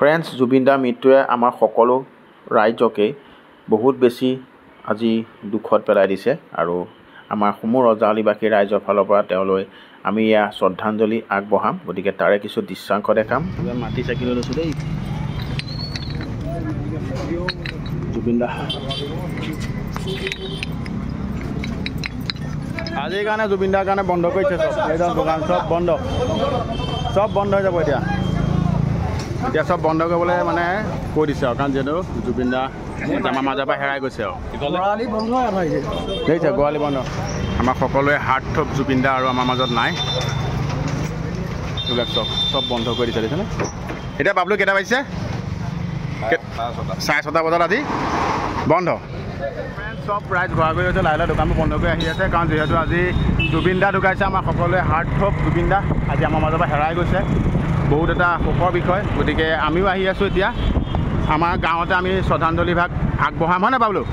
Friends, Zubeen দাৰ মৃত্যুৱে আমাৰ সকলো ৰাইজকে বহুত বেছি আজি দুখত পেলাই দিছে আৰু আমাৰ সমূহ ৰজাৱলীবাসী ৰাইজৰ ফালৰ পৰা তেওঁলৈ আমি এয়া শ্ৰদ্ধাঞ্জলি আগবঢ়াম। গতিকে তাৰে কিছু দৃশ্যাংশ দেখাম। মাটি চাকি লৈ লৈছোঁ দেই। জুবিন দা আজিৰ কাৰণে জুবিন দাৰ কাৰণে বন্ধ কৰিছে চব, একদম দোকান চব বন্ধ হৈ যাব এতিয়া চব বন্ধ কৰিবলৈ মানে কৈ দিছে আৰু, কাৰণ যিহেতু জুবিন দা আমাৰ মাজৰ পৰা হেৰাই গৈছে আৰু দেখিছে গোৱালি বন্ধ। আমাৰ সকলোৱে হাৰ্ট থপ জুবিন দা আৰু আমাৰ মাজত নাই, এইবিলাক চব বন্ধ কৰি দিছে দেখিছেনে। এতিয়া বাবলু কেইটা বাজিছে? 6:30 বজাত আজি বন্ধ। চব ৰাইজ ঘূৰা ঘূৰি হৈছে, লাহে লাহে দোকানবোৰ বন্ধ কৰি আহি আছে, কাৰণ যিহেতু আজি জুবিন দা ঢুকাইছে। আমাৰ সকলোৱে হাৰ্ট থপ জুবিন দা আজি আমাৰ মাজৰ পৰা হেৰাই গৈছে, বহুত এটা শোকৰ বিষয়। গতিকে আমিও আহি আছোঁ এতিয়া আমাৰ গাঁৱতে আমি শ্ৰদ্ধাঞ্জলি ভাগ আগবঢ়াম, হয়নে বাবলু?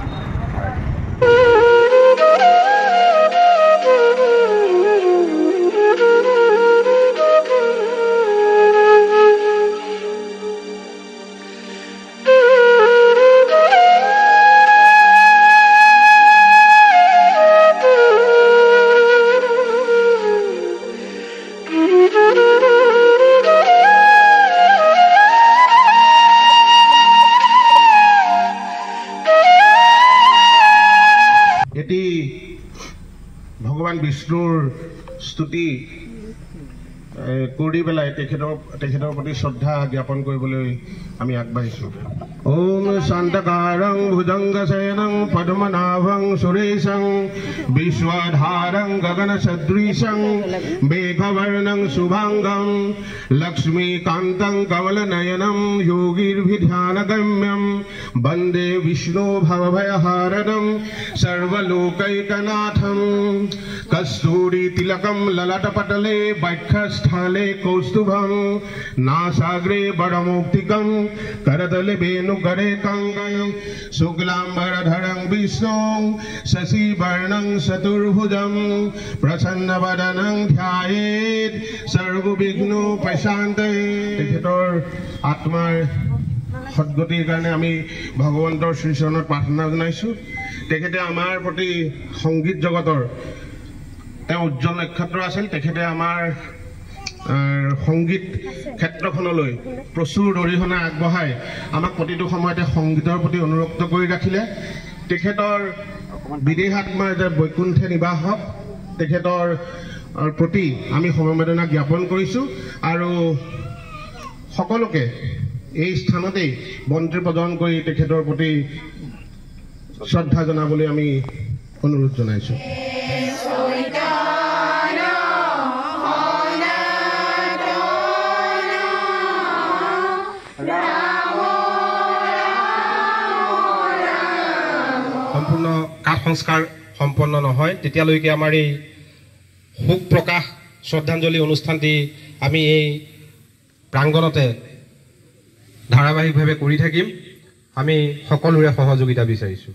এটি ভগৱান বিষ্ণুৰ স্তুতি কৰি পেলাই তেখেতৰ প্ৰতি শ্ৰদ্ধা জ্ঞাপন কৰিবলৈ আমি আগবাঢ়িছোঁ। ওম শান্তকাৰং ভুজংগশয়নং পদ্মনাভং সুৰেশং বিশ্বধাৰং গগনসদৃশং মেঘবর্ণং শুভাঙ্গং লক্ষ্মীকান্तं কমলনয়नं যোগীর্ভিধ্যানগম্যং বন্দে বিষ্ণু ভবভয়হারণং সর্বলোকৈকনাথং কস্তুরী তিলকম ললাটপটলে বক্ষস্থলে কৌস্তুভং নাসাগ্রে বড়মৌক্তিকং করতলে वेणुकरे कंगनं शुक्लांबरधरं विष्णुं शशिवर्णं चतुर्भुजं प्रसन्नवदनं ध्यायेत् सर्वविघ्नोपशान्तये। তেখেতৰ আত্মাৰ সদ্গতিৰ কাৰণে আমি ভগৱন্তৰ শ্ৰীচৰণত প্ৰাৰ্থনা জনাইছোঁ। তেখেতে আমাৰ প্ৰতি সংগীত জগতৰ তেওঁ উজ্জ্বল নক্ষত্ৰ আছিল। তেখেতে আমাৰ সংগীত ক্ষেত্ৰখনলৈ প্ৰচুৰ অৰিহণা আগবঢ়াই আমাক প্ৰতিটো সময়তে সংগীতৰ প্ৰতি অনুৰক্ত কৰি ৰাখিলে। তেখেতৰ বিদেহাত্মা যে বৈকুণ্ঠে নিবাস হওক, তেখেতৰ প্ৰতি আমি সমবেদনা জ্ঞাপন কৰিছোঁ আৰু সকলোকে এই স্থানতেই বন্তি প্ৰদান কৰি তেখেতৰ প্ৰতি শ্ৰদ্ধা জনাবলৈ আমি অনুৰোধ জনাইছোঁ। সম্পূৰ্ণ কাঠ সংস্কাৰ সম্পন্ন নহয় তেতিয়ালৈকে আমাৰ এই শোক প্ৰকাশ শ্ৰদ্ধাঞ্জলি অনুষ্ঠানটি আমি এই প্ৰাংগণতে ধাৰাবাহিকভাৱে কৰি থাকিম। আমি সকলোৰে সহযোগিতা বিচাৰিছোঁ।